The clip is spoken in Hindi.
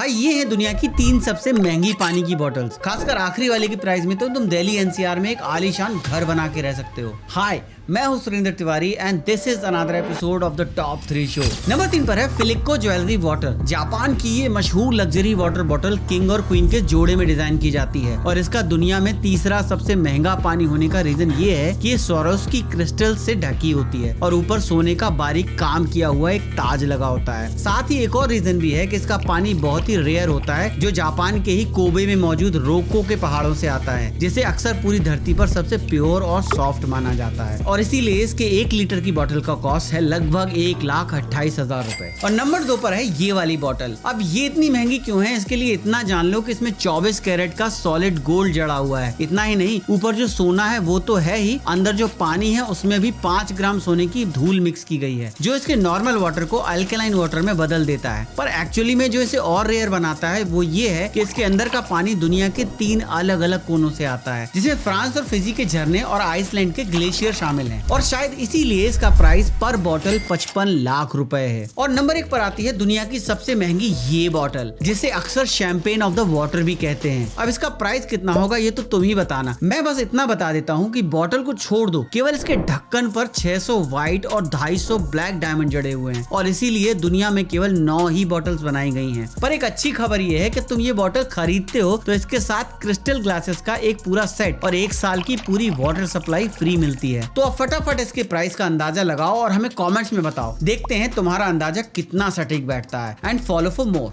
भाई ये है दुनिया की 3 सबसे महंगी पानी की बोतल्स। खासकर आखिरी वाले की प्राइस में तो तुम दिल्ली एनसीआर में एक आलीशान घर बना के रह सकते हो। हाय, मैं हूं Surendra Tiwari and this is another episode of the top 3 show. Number 3 पर है फिलिक्को ज्वेलरी वाटर। जापान की ये मशहूर लग्जरी वाटर बोतल किंग और क्वीन के जोड़े में डिजाइन की जाती है और इसका दुनिया में तीसरा सबसे महंगा पानी होने का रीजन ये है कि ये स्वारोस्की क्रिस्टल से ढकी होती है और ऊपर सोने का बारीक काम किया हुआ एक ताज लगा होता है। साथ ही एक और रीजन भी है कि इसका पानी बहुत ही रेयर होता है जो जापान के ही कोबे में मौजूद रोक्को के पहाड़ों से आता है, जिसे अक्सर पूरी धरती पर सबसे प्योर और सॉफ्ट माना जाता है और इसीलिए इसके 1 लीटर की बोतल का कॉस्ट है लगभग 1,28,000 रुपए। और नंबर 2 पर है ये वाली बोतल। अब ये इतनी महंगी क्यों है, इसके लिए इतना जान लो कि इसमें 24 कैरेट का सॉलिड गोल्ड जड़ा हुआ है। इतना ही नहीं, ऊपर जो सोना है वो तो है ही, अंदर जो पानी है उसमें भी 5 ग्राम सोने की धूल मिक्स की गई है जो इसके नॉर्मल वाटर को अल्कलाइन वाटर में बदल देता है। पर एक्चुअली में जो इसे और रेयर बनाता है वो ये है कि इसके अंदर का पानी दुनिया के 3 अलग अलग कोनों से आता है, जिसमें फ्रांस और फिजी के झरने और आइसलैंड के ग्लेशियर शामिल हैं और शायद इसीलिए इसका प्राइस पर बोतल 55 लाख रुपए है। और नंबर 1 पर आती है दुनिया की सबसे महंगी ये बोतल, जिसे अक्सर शैंपेन ऑफ द वाटर भी कहते हैं। अब इसका प्राइस कितना होगा ये तो तुम ही बताना, मैं बस इतना बता देता हूँ कि बोतल को छोड़ दो, केवल इसके ढक्कन पर 600 व्हाइट और 250 ब्लैक डायमंड जड़े हुए हैं और इसीलिए दुनिया में केवल 9 ही बोतल्स बनाई गई हैं। पर एक अच्छी खबर ये है कि तुम ये बोतल खरीदते हो तो इसके साथ क्रिस्टल ग्लासेस का एक पूरा सेट और 1 साल की पूरी वाटर सप्लाई फ्री मिलती है। तो अब फटाफट इसके प्राइस का अंदाजा लगाओ और हमें कमेंट्स में बताओ, देखते हैं तुम्हारा अंदाजा कितना सटीक बैठता है। And follow for more.